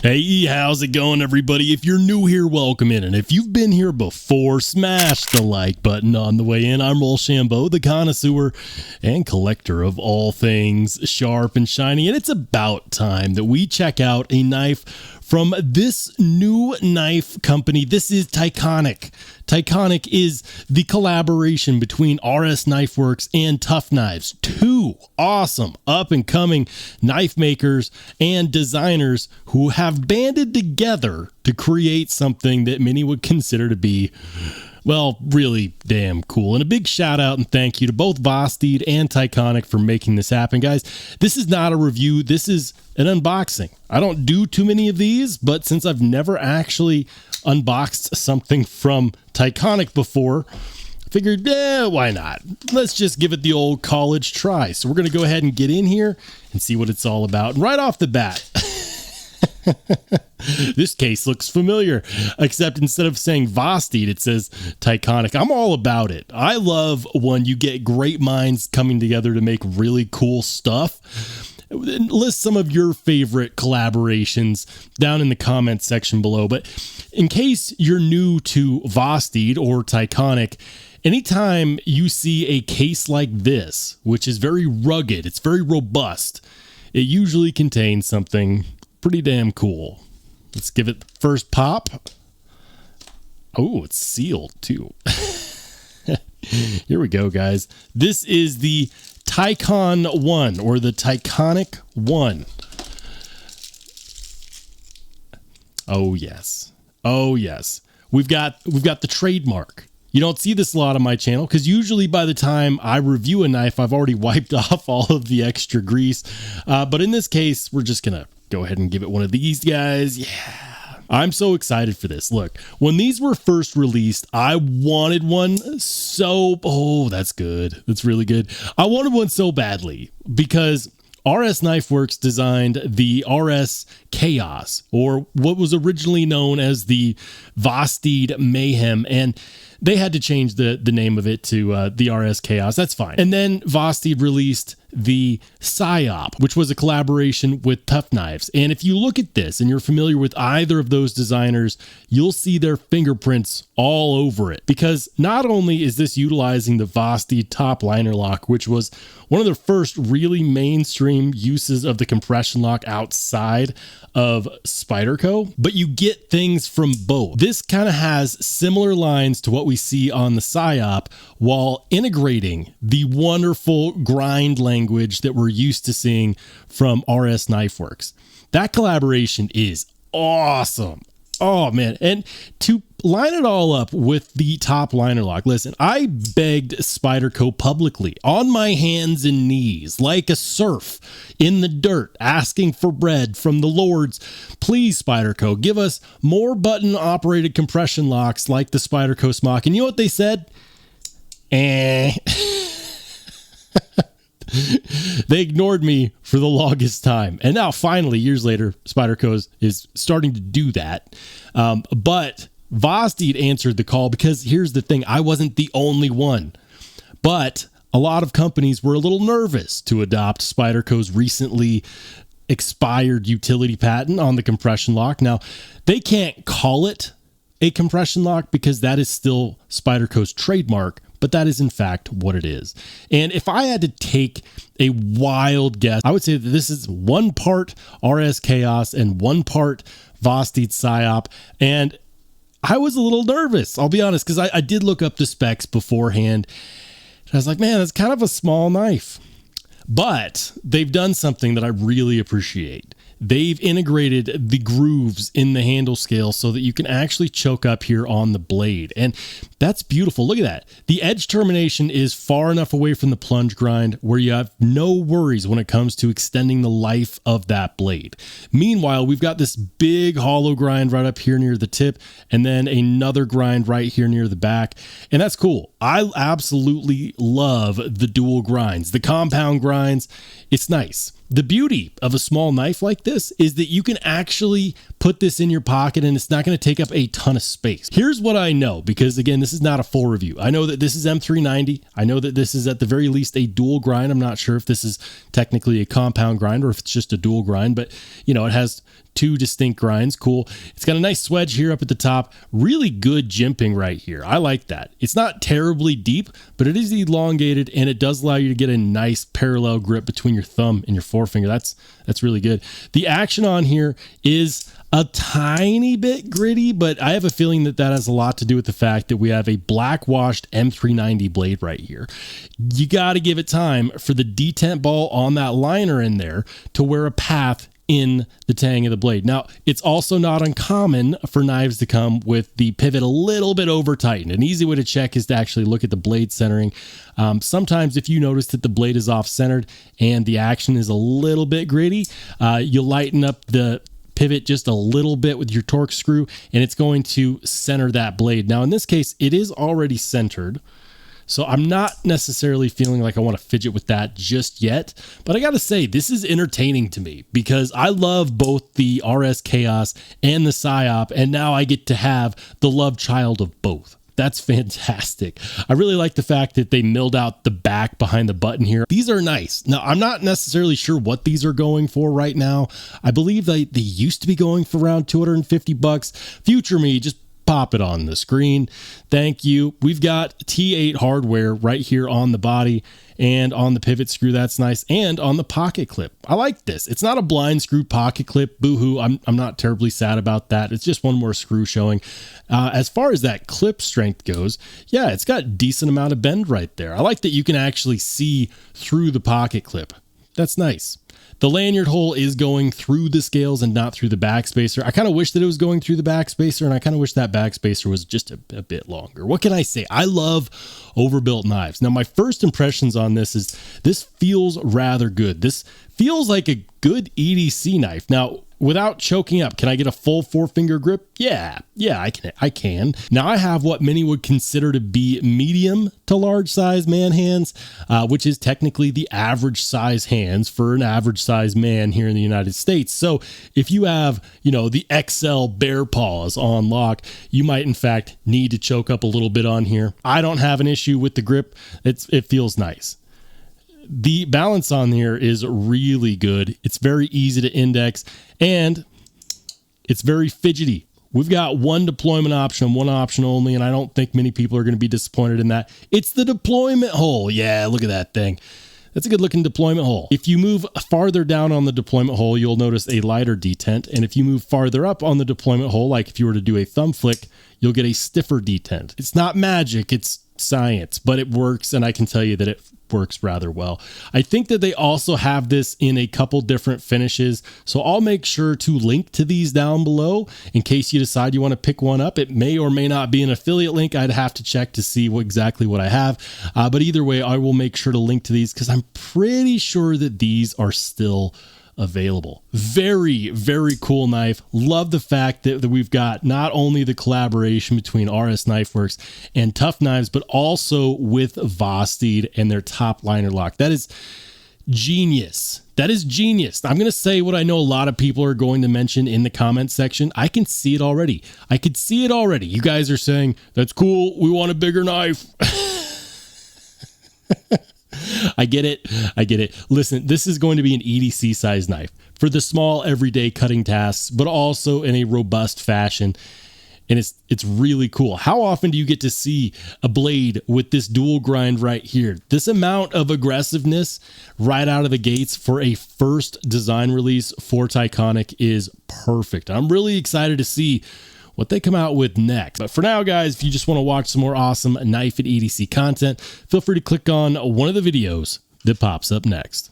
Hey, how's it going, everybody? If you're new here, welcome in. And if you've been here before, smash the like button on the way in. I'm Rollshambo, the connoisseur and collector of all things sharp and shiny. And it's about time that we check out a knife from this new knife company. This is Tyonic. Tyonic is the collaboration between RS Knife Works and Tough Knives, two awesome up-and-coming knife makers and designers who have banded together to create something that many would consider to be, well, really damn cool. And a big shout out and thank you to both Vostede and Tyonic for making this happen. Guys, this is not a review. This is an unboxing. I don't do too many of these, but since I've never actually unboxed something from Tyonic before, I figured, why not? Let's just give it the old college try. So we're going to go ahead and get in here and see what it's all about. And right off the bat, this case looks familiar, except instead of saying Vostede, it says Tyonic. I'm all about it. I love when you get great minds coming together to make really cool stuff. List some of your favorite collaborations down in the comments section below. But in case you're new to Vostede or Tyonic, anytime you see a case like this, which is very rugged, it's very robust, it usually contains something pretty damn cool. Let's give it the first pop. Oh, it's sealed too. Here we go, guys. This is the Tyon One, or the Tyonic One. Oh yes. Oh yes. We've got the trademark. You don't see this a lot on my channel because usually by the time I review a knife, I've already wiped off all of the extra grease. But in this case, we're just gonna go ahead and give it one of these guys. Yeah. I'm so excited for this. Look, when these were first released, I wanted one so... Oh, that's good. That's really good. I wanted one so badly because RS Knife Works designed the RS Chaos, or what was originally known as the Vostede Mayhem, and they had to change the name of it to the RS Chaos. That's fine. And then Vostede released the Psyop, which was a collaboration with Tough Knives. And if you look at this and you're familiar with either of those designers, you'll see their fingerprints all over it. Because not only is this utilizing the Vostede top liner lock, which was one of the first really mainstream uses of the compression lock outside of Spyderco, but you get things from both. This kind of has similar lines to what we see on the Psyop while integrating the wonderful grind language that we're used to seeing from RS Knife Works. That collaboration is awesome. Oh man, and to line it all up with the top liner lock, listen, I begged Spyderco publicly on my hands and knees like a serf in the dirt asking for bread from the lords. Please, Spyderco, give us more button operated compression locks like the Spyderco Smock. And you know what they said? They ignored me for the longest time. And now finally, years later, Spyderco is starting to do that. But Vostede answered the call because here's the thing. I wasn't the only one. But a lot of companies were a little nervous to adopt Spyderco's recently expired utility patent on the compression lock. Now, they can't call it a compression lock because that is still Spyderco's trademark, but that is in fact what it is. And if I had to take a wild guess, I would say that this is one part RS Chaos and one part Vostede Psyop. And I was a little nervous, I'll be honest, because I did look up the specs beforehand. And I was like, man, that's kind of a small knife. But they've done something that I really appreciate. They've integrated the grooves in the handle scale so that you can actually choke up here on the blade. And that's beautiful. Look at that. The edge termination is far enough away from the plunge grind where you have no worries when it comes to extending the life of that blade. Meanwhile, we've got this big hollow grind right up here near the tip and then another grind right here near the back. And that's cool. I absolutely love the dual grinds, the compound grinds. It's nice. The beauty of a small knife like this is that you can actually put this in your pocket and it's not going to take up a ton of space. Here's what I know, because again, this is not a full review. I know that this is M390. I know that this is at the very least a dual grind. I'm not sure if this is technically a compound grind or if it's just a dual grind, but you know, it has two distinct grinds. Cool. It's got a nice swedge here up at the top. Really good jimping right here. I like that. It's not terribly deep, but it is elongated and it does allow you to get a nice parallel grip between your thumb and your forefinger. That's really good. The action on here is a tiny bit gritty, but I have a feeling that that has a lot to do with the fact that we have a black washed M390 blade right here. You got to give it time for the detent ball on that liner in there to wear a path in the tang of the blade. Now, it's also not uncommon for knives to come with the pivot a little bit over tightened. An easy way to check is to actually look at the blade centering. Sometimes if you notice that the blade is off centered and the action is a little bit gritty, you lighten up the pivot just a little bit with your torque screw and it's going to center that blade. Now, in this case, it is already centered, so I'm not necessarily feeling like I want to fidget with that just yet, but I got to say, this is entertaining to me because I love both the RS Chaos and the Psyop, and now I get to have the love child of both. That's fantastic. I really like the fact that they milled out the back behind the button here. These are nice. Now, I'm not necessarily sure what these are going for right now. I believe they used to be going for around 250 bucks. Future me, just pop it on the screen. Thank you. We've got T8 hardware right here on the body and on the pivot screw. That's nice. And on the pocket clip. I like this. It's not a blind screw pocket clip. Boo-hoo. I'm not terribly sad about that. It's just one more screw showing. As far as that clip strength goes, yeah, it's got a decent amount of bend right there. I like that you can actually see through the pocket clip. That's nice. The lanyard hole is going through the scales and not through the backspacer. I kind of wish that it was going through the backspacer, and I kind of wish that backspacer was just a bit longer. What can I say? I love overbuilt knives. Now, my first impressions on this is this feels rather good. This feels like a good EDC knife. Now, without choking up, can I get a full forefinger grip? Yeah, I can. Now I have what many would consider to be medium to large size man hands, which is technically the average size hands for an average size man here in the United States. So if you have, you know, the XL bear paws on lock, you might in fact need to choke up a little bit on here. I don't have an issue with the grip. It feels nice. The balance on here is really good. It's very easy to index and it's very fidgety. We've got one deployment option, one option only, and I don't think many people are going to be disappointed in that. It's the deployment hole. Yeah, look at that thing. That's a good looking deployment hole. If you move farther down on the deployment hole, you'll notice a lighter detent. And if you move farther up on the deployment hole, like if you were to do a thumb flick, you'll get a stiffer detent. It's not magic, it's science, but it works. And I can tell you that it works rather well. I think that they also have this in a couple different finishes, so I'll make sure to link to these down below in case you decide you want to pick one up. It may or may not be an affiliate link. I'd have to check to see exactly what I have, but either way, I will make sure to link to these because I'm pretty sure that these are still available. Very, very cool knife. Love the fact that we've got not only the collaboration between RS Knife Works and Tough Knives, but also with Vosteed and their top liner lock. That is genius. That is genius. I'm going to say what I know a lot of people are going to mention in the comment section. I can see it already. I could see it already. You guys are saying, that's cool. We want a bigger knife. I get it. I get it. Listen, this is going to be an EDC size knife for the small everyday cutting tasks, but also in a robust fashion. And it's really cool. How often do you get to see a blade with this dual grind right here? This amount of aggressiveness right out of the gates for a first design release for Tyonic is perfect. I'm really excited to see what they come out with next. But for now, guys, if you just want to watch some more awesome knife and EDC content, feel free to click on one of the videos that pops up next.